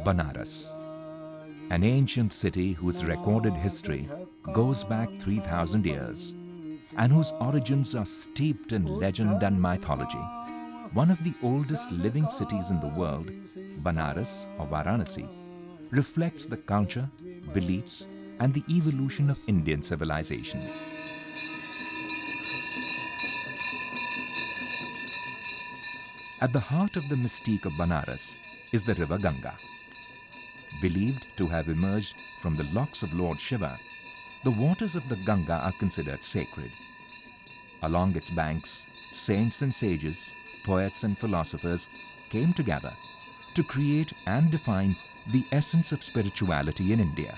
Banaras, an ancient city whose recorded history goes back 3,000 years and whose origins are steeped in legend and mythology. One of the oldest living cities in the world, Banaras or Varanasi, reflects the culture, beliefs and the evolution of Indian civilization. At the heart of the mystique of Banaras is the river Ganga. Believed to have emerged from the locks of Lord Shiva, the waters of the Ganga are considered sacred. Along its banks, saints and sages, poets and philosophers came together to create and define the essence of spirituality in India.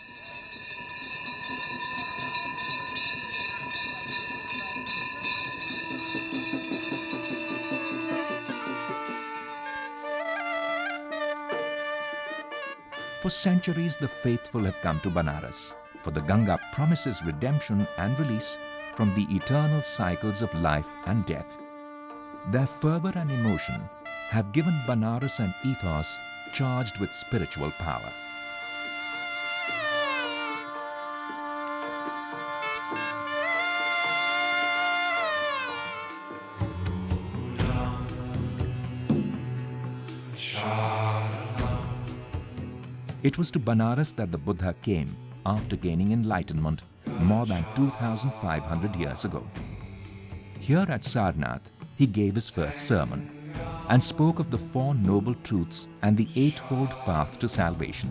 For centuries, the faithful have come to Banaras, for the Ganga promises redemption and release from the eternal cycles of life and death. Their fervor and emotion have given Banaras an ethos charged with spiritual power. It was to Banaras that the Buddha came after gaining enlightenment more than 2,500 years ago. Here at Sarnath, he gave his first sermon and spoke of the Four Noble Truths and the Eightfold Path to Salvation.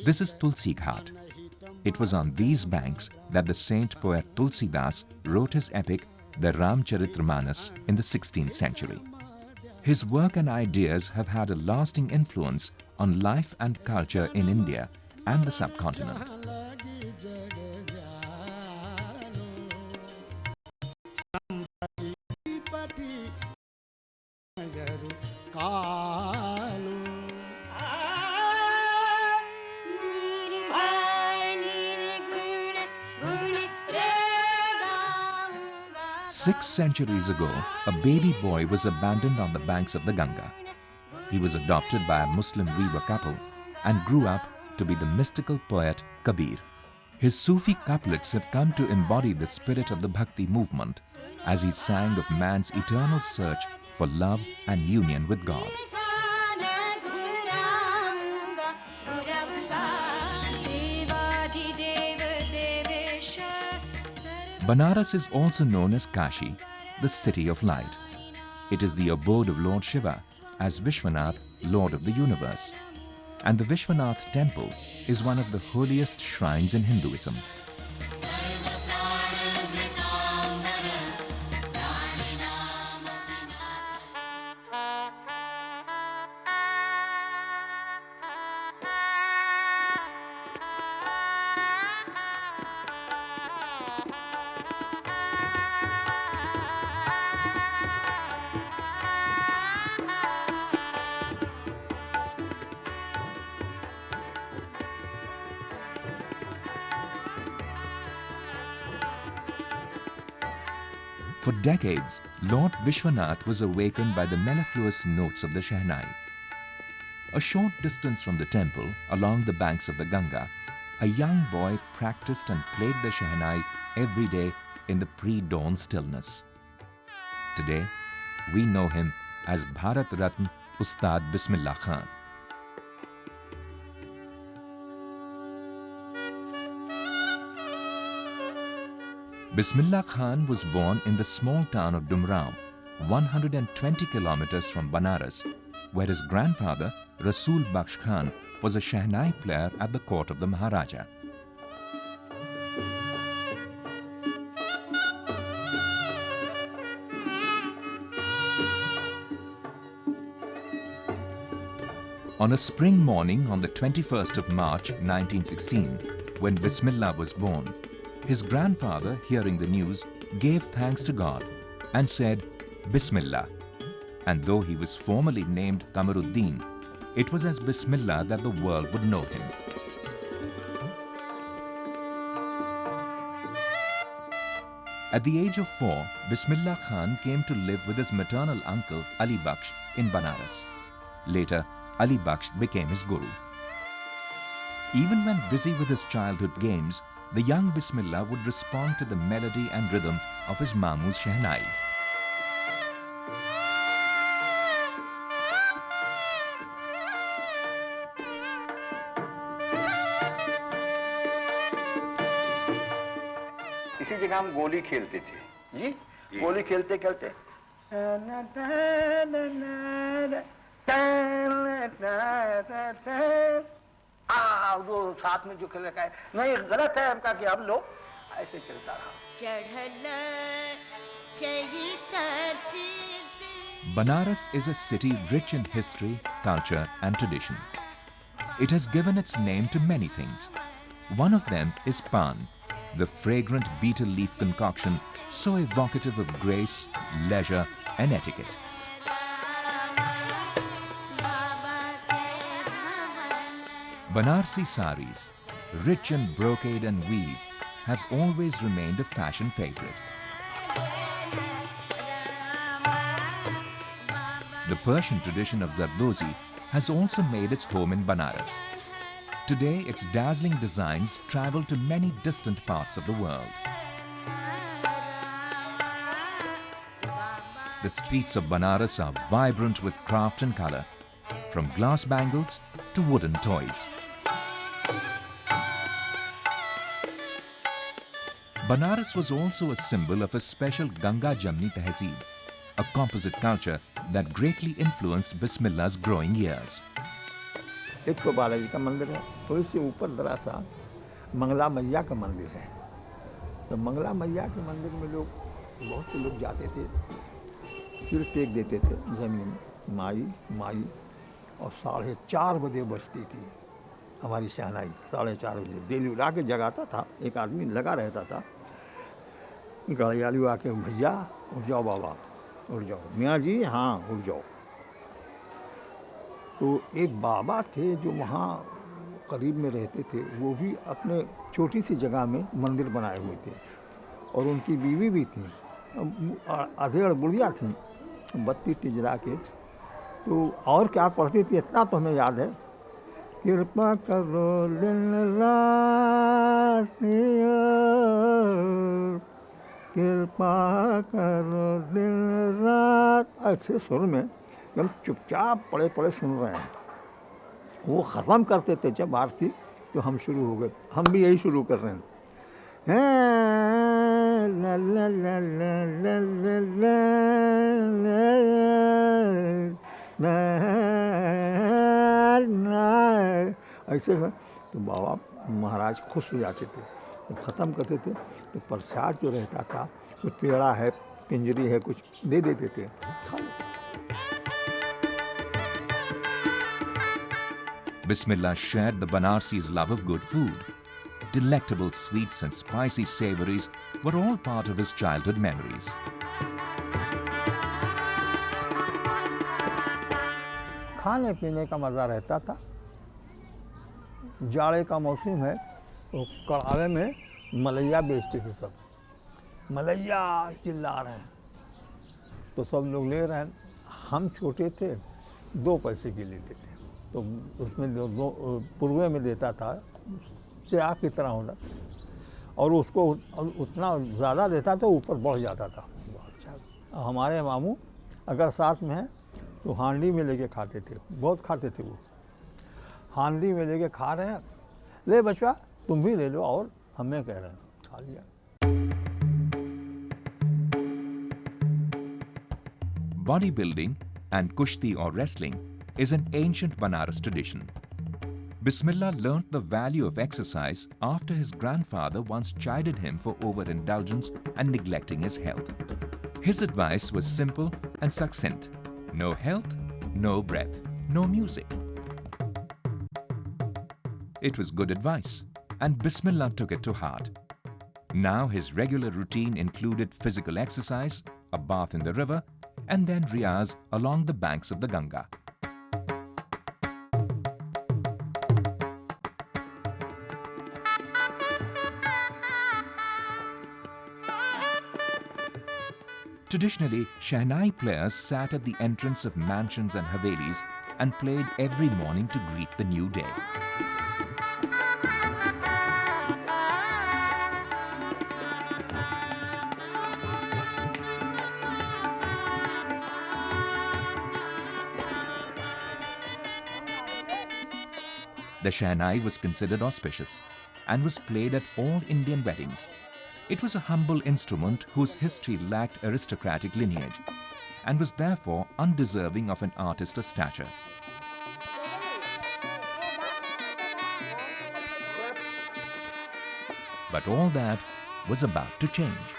This is Tulsi Ghat. It was on these banks that the saint poet Tulsidas wrote his epic, the Ramcharitramanas, in the 16th century. His work and ideas have had a lasting influence on life and culture in India and the subcontinent. Six centuries ago, a baby boy was abandoned on the banks of the Ganga. He was adopted by a Muslim weaver couple and grew up to be the mystical poet Kabir. His Sufi couplets have come to embody the spirit of the Bhakti movement as he sang of man's eternal search for love and union with God. Banaras is also known as Kashi, the city of light. It is the abode of Lord Shiva as Vishwanath, Lord of the universe. And the Vishwanath temple is one of the holiest shrines in Hinduism. For decades, Lord Vishwanath was awakened by the mellifluous notes of the Shehnai. A short distance from the temple, along the banks of the Ganga, a young boy practiced and played the Shehnai every day in the pre-dawn stillness. Today, we know him as Bharat Ratna Ustad Bismillah Khan. Bismillah Khan was born in the small town of Dumrao, 120 kilometers from Banaras, where his grandfather, Rasool Bakhsh Khan, was a Shehnai player at the court of the Maharaja. On a spring morning on the 21st of March 1916, when Bismillah was born, his grandfather, hearing the news, gave thanks to God and said, Bismillah. And though he was formally named Kamaruddin, it was as Bismillah that the world would know him. At the age of 4, Bismillah Khan came to live with his maternal uncle Ali Bakhsh in Banaras. Later, Ali Bakhsh became his guru. Even when busy with his childhood games, the young Bismillah would respond to the melody and rhythm of his Mamu's Shehnai. इसी जगह हम गोली खेलते थे जी, गोली खेलते खेलते वो साथ में जो खेल रखा है नहीं गलत है हमका कि हम लोग ऐसे चलता रहा. Banaras is a city rich in history, culture and tradition. It has given its name to many things. One of them is pan, the fragrant betel leaf concoction so evocative of grace, leisure and etiquette. Banarsi saris, rich in brocade and weave, have always remained a fashion favorite. The Persian tradition of Zardozi has also made its home in Banaras. Today, its dazzling designs travel to many distant parts of the world. The streets of Banaras are vibrant with craft and color, from glass bangles to wooden toys. Banaras was also a symbol of a special Ganga Jamni Tehzeeb, a composite culture that greatly influenced Bismillah's growing years. एक तो बालाजी का मंदिर है, थोड़ी सी ऊपर जरा सा मंगला मैया का मंदिर है. तो मंगला मैया के मंदिर में लोग बहुत से लोग जाते थे, सिर टेक देते थे जमीन माई माई, और 4:30 बजे बजती थी हमारी शहनाई. 4:30 बजे दिल उड़ा के जगाता था, एक आदमी लगा रहता था. गड़ियालू आके भैया उठ जाओ बाबा उठ जाओ, मियाँ जी हाँ उठ जाओ. तो एक बाबा थे जो वहाँ करीब में रहते थे, वो भी अपने छोटी सी जगह में मंदिर बनाए हुए थे, और उनकी बीवी भी थी, अधेड़ बुढ़िया थी, बत्ती तिजरा के. तो और क्या पढ़ती थी इतना तो हमें याद है, कृपा करो दिन रात कृपा करो दिन रात, ऐसे सुर में हम चुपचाप पड़े पड़े सुन रहे हैं. वो ख़त्म करते थे जब आरती, तो हम शुरू हो गए. हम भी यही शुरू कर रहे हैं. ला ला ला ला ला ला ला, ऐसे है. तो बाबा महाराज खुश हो जाते थे. जब ख़त्म करते थे तो प्रसाद जो रहता था, कुछ पेड़ा है, पिंजरी है, कुछ दे देते थे, खा लो. Bismillah shared the Banarsi's love of good food. Delectable sweets and spicy savories were all part of his childhood memories. खाने पीने का मज़ा रहता था. जाड़े का मौसम है तो कड़ावे में मलैया बेचते थे सब. मलैया चिल्ला रहे हैं तो सब लोग ले रहे हैं. हम छोटे थे, 2 पैसे की लेते थे, तो उसमें दो पुरवे में देता था, चाय की तरह होता, और उसको उतना ज़्यादा देता तो ऊपर बढ़ जाता था. अच्छा, हमारे मामू अगर साथ में हैं तो हांडी में लेके खाते थे, बहुत खाते थे. वो हांडी में लेके खा रहे हैं, ले बचवा तुम भी ले लो, और हमें कह रहे हैं, खा लिया. Bodybuilding and kushti or wrestling is an ancient Banaras tradition. Bismillah learnt the value of exercise after his grandfather once chided him for overindulgence and neglecting his health. His advice was simple and succinct: no health, no breath, no music. It was good advice, and Bismillah took it to heart. Now his regular routine included physical exercise, a bath in the river, and then riyaz along the banks of the Ganga. Traditionally, Shehnai players sat at the entrance of mansions and havelis and played every morning to greet the new day. The Shehnai was considered auspicious and was played at all Indian weddings. It was a humble instrument whose history lacked aristocratic lineage and was therefore undeserving of an artist of stature. But all that was about to change.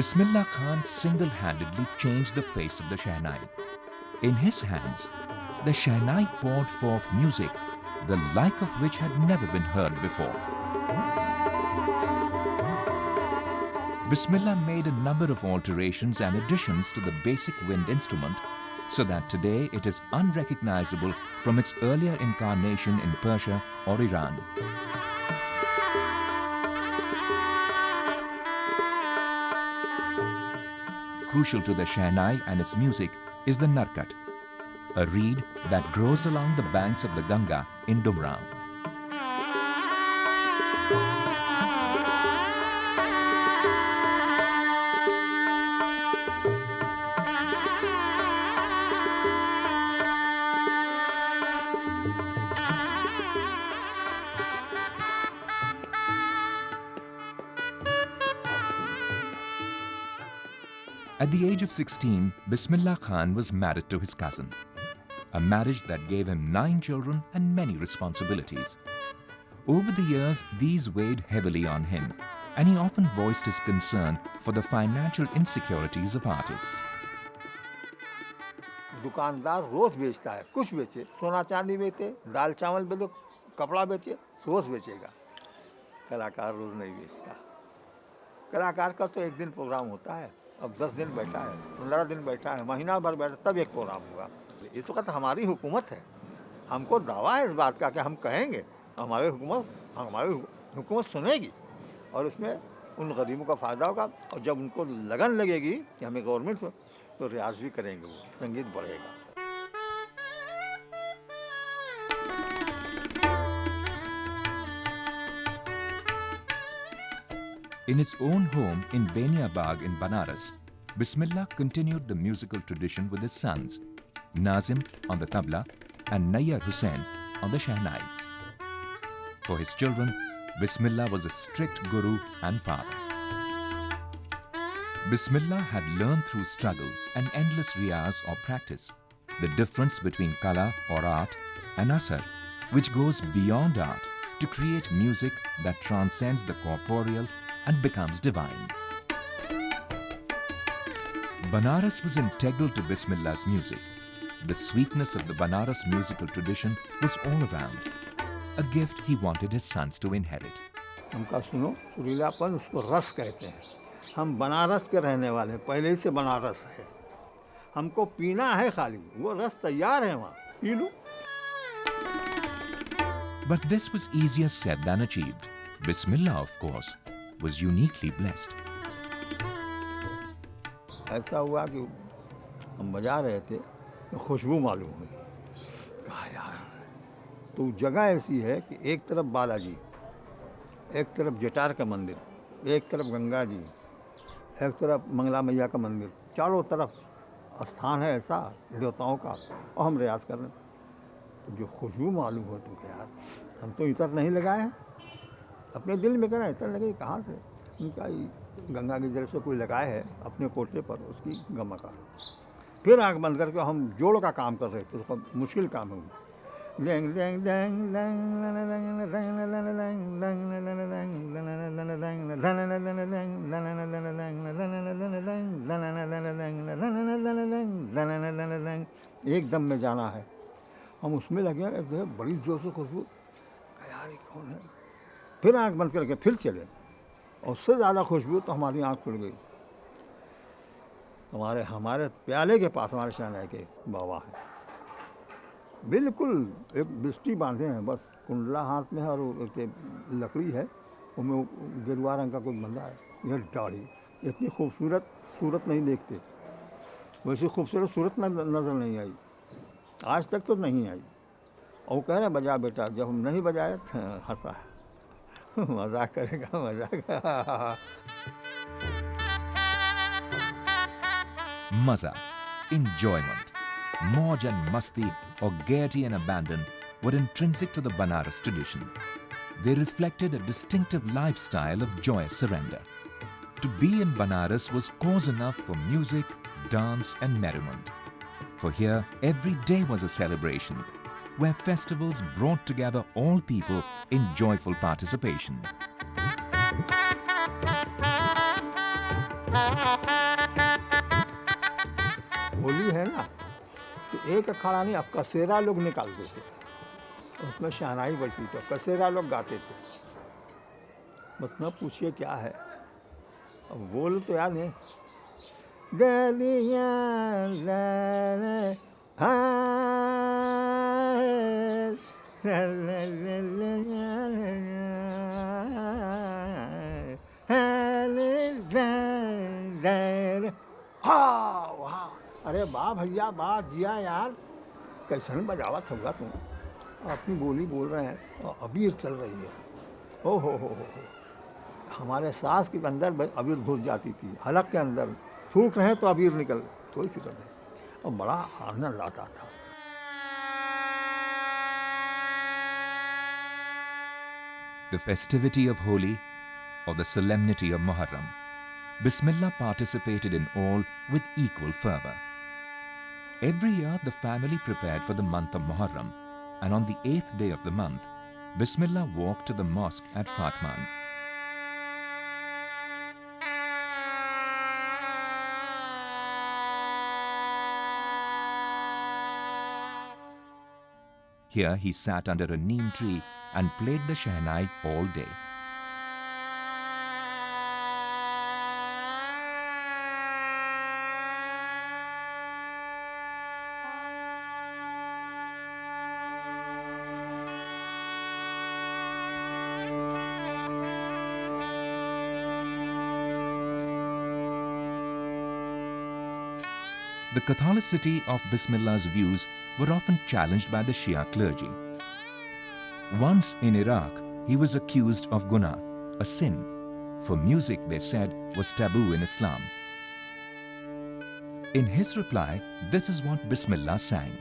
Bismillah Khan single-handedly changed the face of the Shehnai. In his hands, the Shehnai poured forth music, the like of which had never been heard before. Bismillah made a number of alterations and additions to the basic wind instrument so that today it is unrecognizable from its earlier incarnation in Persia or Iran. Crucial to the Shehnai and its music is the narkat, a reed that grows along the banks of the Ganga in Dumrao. At the age of 16, Bismillah Khan was married to his cousin, a marriage that gave him 9 children and many responsibilities. Over the years, these weighed heavily on him, and he often voiced his concern for the financial insecurities of artists. दुकानदार रोज बेचता है, कुछ बेचे, सोना चांदी बेचे, दाल चावल बेचो, कपड़ा बेचे, रोज बेचेगा। कलाकार रोज नहीं बेचता। कलाकार का तो एक दिन प्रोग्राम होता है, अब 10 दिन बैठा है, 15 दिन बैठा है, महीना भर बैठा, तब एक प्रोग्राम होगा। इस वक्त हमारी हुकूमत है, हमको दावा है इस बात का कि हम कहेंगे, हमारी हुकूमत सुनेगी और उसमें उन गरीबों का फ़ायदा होगा। और जब उनको लगन लगेगी कि हमें गवर्नमेंट हो, तो रियाज भी करेंगे, वो संगीत बढ़ेगा। In his own home in Benia Bagh in Banaras, Bismillah continued the musical tradition with his sons, Nazim on the tabla and Nayyar Hussain on the Shehnai. For his children, Bismillah was a strict guru and father. Bismillah had learned through struggle and endless riyaz or practice the difference between kala or art and asar, which goes beyond art to create music that transcends the corporeal and becomes divine. Banaras was integral to Bismillah's music. The sweetness of the Banaras musical tradition was all around, a gift he wanted his sons to inherit. हमका सुनो, सुरीलापन उसको रस कहते हैं। हम बनारस के रहने वाले हैं, पहले ही से बनारस है। हमको पीना है खाली, वो रस तैयार है वहाँ, P low. But this was easier said than achieved. Bismillah, of course, was uniquely blessed. ऐसा हुआ कि हम बजा रहे थे, तो खुशबू मालूम हुई। कहा यार, तो जगह ऐसी है कि एक तरफ बालाजी, एक तरफ जटार का मंदिर, एक तरफ गंगा जी, एक तरफ मंगला मैया का मंदिर, चारों तरफ स्थान है ऐसा देवताओं का, और हम रियाज कर रहे हैं। तो जो खुशबू मालूम हो तो यार, हम तो इतर नहीं लगाए हैं, अपने दिल में करें, इतर लगे कहाँ से? उनका गंगा की जल से कोई लगाए है अपने पोटे पर, उसकी गमा का। फिर आँख बंद करके हम जोड़ का काम कर रहे थे, उसका मुश्किल काम है। एक दम में जाना है। हम उसमें लगे, बड़ी ज़ोर से खुशबू, यार ये कौन है? फिर आँख बंद करके फिर चले, और उससे ज़्यादा खुशबू तो हमारी आँख खुल गई। हमारे प्याले के पास हमारे शहनाई के बाबा हैं, बिल्कुल एक बिस्टी बांधे हैं, बस कुंडला हाथ में है और एक लकड़ी है, उसमें गेरुआ रंग का कुछ बंधा है, यह दाढ़ी। इतनी खूबसूरत सूरत नहीं देखते, वैसी खूबसूरत सूरत नज़र नहीं आई, आज तक तो नहीं आई। और वो कह रहे हैं बजा बेटा, जब हम नहीं बजाए हंसा है। मजाक करेगा, मजाक। Maza, enjoyment, mauj and masti or gaiety and abandon were intrinsic to the Banaras tradition. They reflected a distinctive lifestyle of joyous surrender. To be in Banaras was cause enough for music, dance and merriment. For here, every day was a celebration, where festivals brought together all people in joyful participation. Holi है ना, तो एक अखाड़ा नहीं, अब कसेरा लोग निकालते थे, उसमें शहनाई बजती, तो कसेरा लोग गाते थे। बस न पूछिए क्या है, अब बोल तो याद नहीं। हाँ वाह, अरे वाह भैया, वाह जिया यार, कैसन बजावत होगा तुम, अपनी बोली बोल रहे हैं और अबीर चल रही है। हो, हमारे सास के अंदर अबीर घुस जाती थी, हलक के अंदर थूक रहे तो अबीर निकल, कोई फिक्र नहीं, और बड़ा आनंद आता था। The festivity of Holi or the solemnity of Muharram, Bismillah participated in all with equal fervor. Every year the family prepared for the month of Muharram, and on the 8th day of the month, Bismillah walked to the mosque at Fatman. Here he sat under a neem tree and played the Shehnai all day. The Catholicity of Bismillah's views were often challenged by the Shia clergy. Once in Iraq, he was accused of guna, a sin, for music, they said, was taboo in Islam. In his reply, this is what Bismillah sang.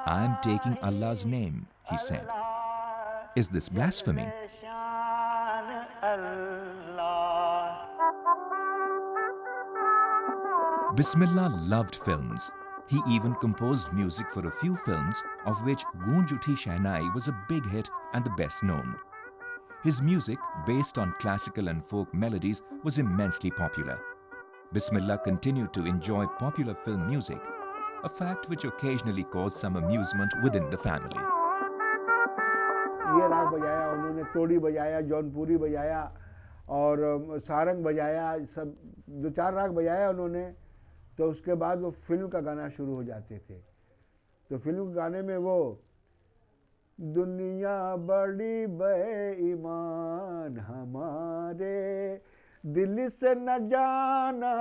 I am taking Allah's name, he said. Is this blasphemy? Bismillah loved films. He even composed music for a few films, of which Goonj Uthi Shehnai was a big hit and the best known. His music, based on classical and folk melodies, was immensely popular. Bismillah continued to enjoy popular film music, a fact which occasionally caused some amusement within the family. ये राग बजाया उन्होंने, तोड़ी बजाया, जौनपुरी बजाया और सारंग बजाया, सब 2-4 राग बजाया उन्होंने। तो उसके बाद वो फिल्म का गाना शुरू हो जाते थे। तो फिल्म के गाने में वो दुनिया बड़ी बेईमान हमारे दिल से न जाना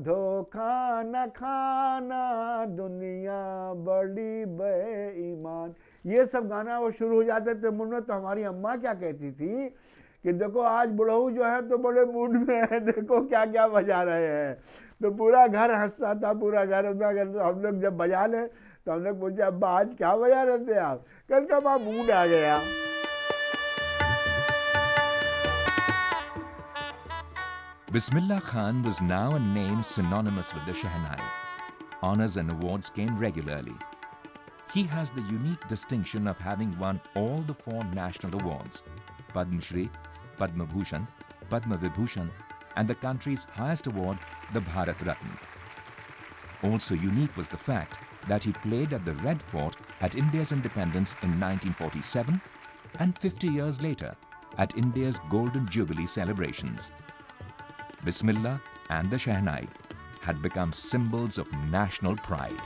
धोखा न खाना दुनिया बड़ी बेईमान, ये सब गाना वो शुरू हो जाते थे। मुन्ना तो हमारी अम्मा क्या कहती थी कि देखो आज बुढ़ऊ जो है तो बड़े मूड में है, देखो क्या क्या बजा रहे हैं। तो पूरा घर हंसता था, पूरा घर हंसता। तो हम लोग जब बजा लें तो हम लोग पूछे अब्बा आज क्या बजा रहे थे आप? कल का वहाँ मूड आ गया। Bismillah Khan was now a name synonymous with the Shehnai. Honors and awards came regularly. He has the unique distinction of having won all the 4 national awards, Padma Shri, Padma Bhushan, Padma Vibhushan, and the country's highest award, the Bharat Ratna. Also unique was the fact that he played at the Red Fort at India's independence in 1947 and 50 years later at India's Golden Jubilee celebrations. Bismillah and the Shehnai had become symbols of national pride.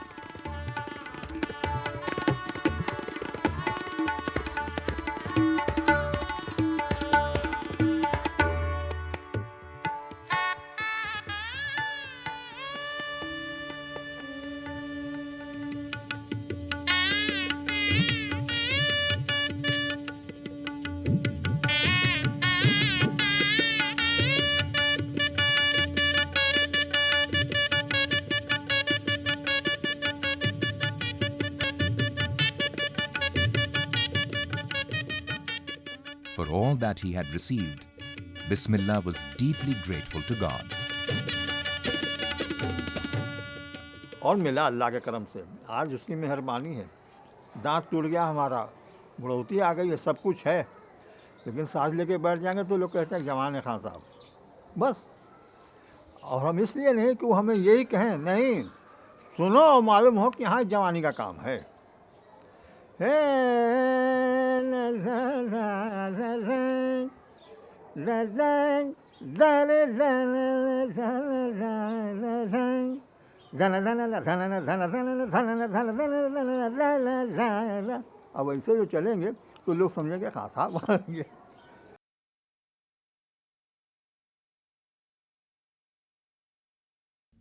For all that he had received, Bismillah was deeply grateful to God. और मिला अल्लाह के करम से, आज उसकी मेहरबानी है। दांत टूट गया हमारा, बुढ़ौती आ गई है, सब कुछ है, लेकिन सांस लेके बैठ जाएंगे तो लोग कहते हैं जवान है खान साहब, बस। और हम इसलिए नहीं कि वो हमें यही कहें, नहीं, सुनो और मालूम हो कि हाँ जवानी का काम है। अब ऐसे जो चलेंगे तो लोग समझेंगे खास साहब आएंगे।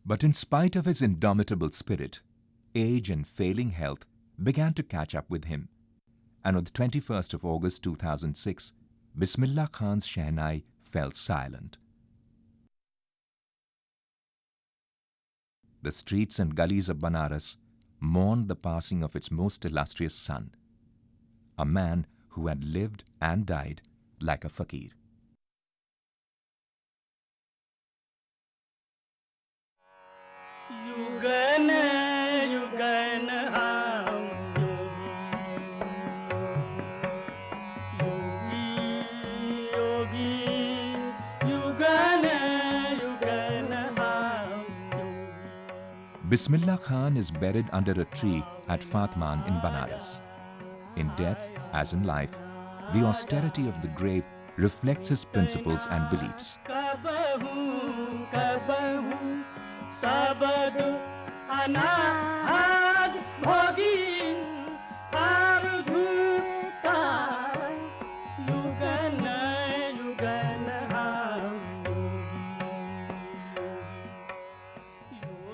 But in spite of his indomitable spirit, age and failing health began to catch up with him. And on the 21st of August 2006, Bismillah Khan's Shehnai fell silent. The streets and gullies of Banaras mourned the passing of its most illustrious son, a man who had lived and died like a fakir. Bismillah Khan is buried under a tree at Fatman in Banaras. In death, as in life, the austerity of the grave reflects his principles and beliefs.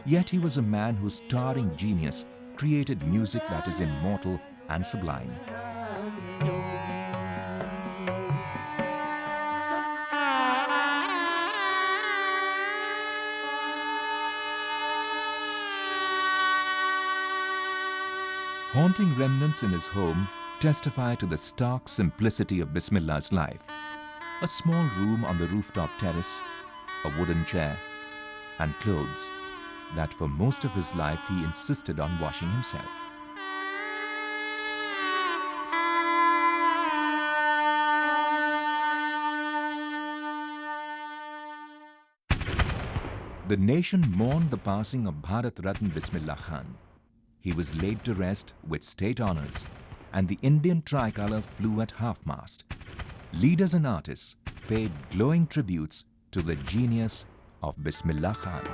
Yet he was a man whose towering genius created music that is immortal and sublime. Haunting remnants in his home testify to the stark simplicity of Bismillah's life. A small room on the rooftop terrace, a wooden chair, and clothes that for most of his life he insisted on washing himself. The nation mourned the passing of Bharat Ratna Bismillah Khan. He was laid to rest with state honors, and the Indian tricolour flew at half-mast. Leaders and artists paid glowing tributes to the genius of Bismillah Khan.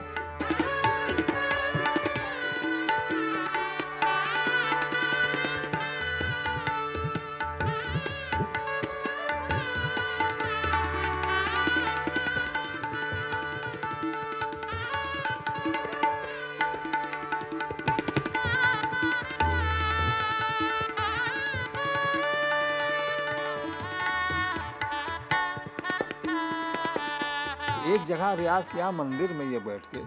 एक जगह रियाज किया मंदिर में ये बैठ के,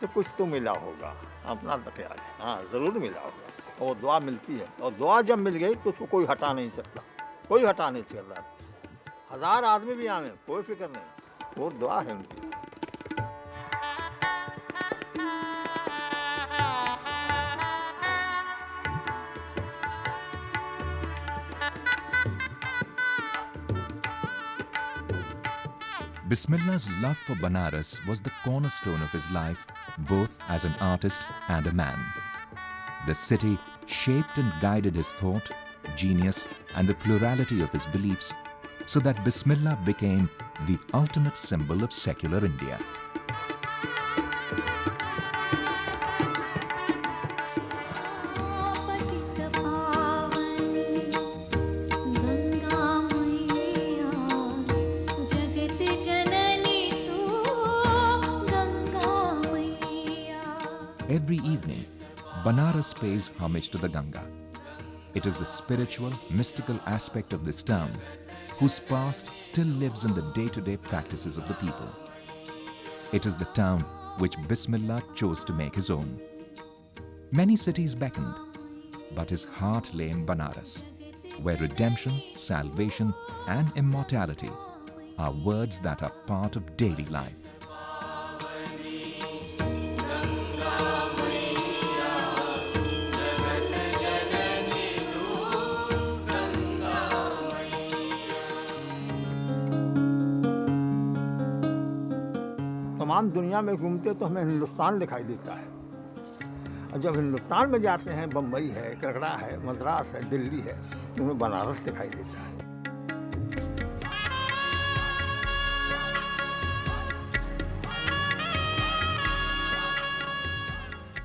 तो कुछ तो मिला होगा, अपना तो ख्याल है, हाँ ज़रूर मिला होगा। और दुआ मिलती है, और दुआ जब मिल गई तो उसको कोई हटा नहीं सकता, कोई हटा नहीं सकता। 1000 आदमी भी आवे, कोई फिक्र नहीं, वो दुआ है उनकी। Bismillah's love for Banaras was the cornerstone of his life, both as an artist and a man. The city shaped and guided his thought, genius, and the plurality of his beliefs, so that Bismillah became the ultimate symbol of secular India. Every evening, Banaras pays homage to the Ganga. It is the spiritual, mystical aspect of this town whose past still lives in the day-to-day practices of the people. It is the town which Bismillah chose to make his own. Many cities beckoned, but his heart lay in Banaras, where redemption, salvation, and immortality are words that are part of daily life. तमाम दुनिया में घूमते तो हमें हिंदुस्तान दिखाई देता है, और जब हिंदुस्तान में जाते हैं, बम्बई है, कलकत्ता है, मद्रास है, दिल्ली है, तो हमें बनारस दिखाई देता है।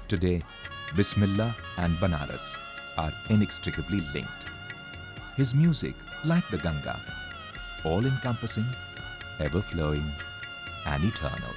Today, Bismillah and Banaras are inextricably linked. His music, like the Ganga, all-encompassing, ever-flowing, and eternal.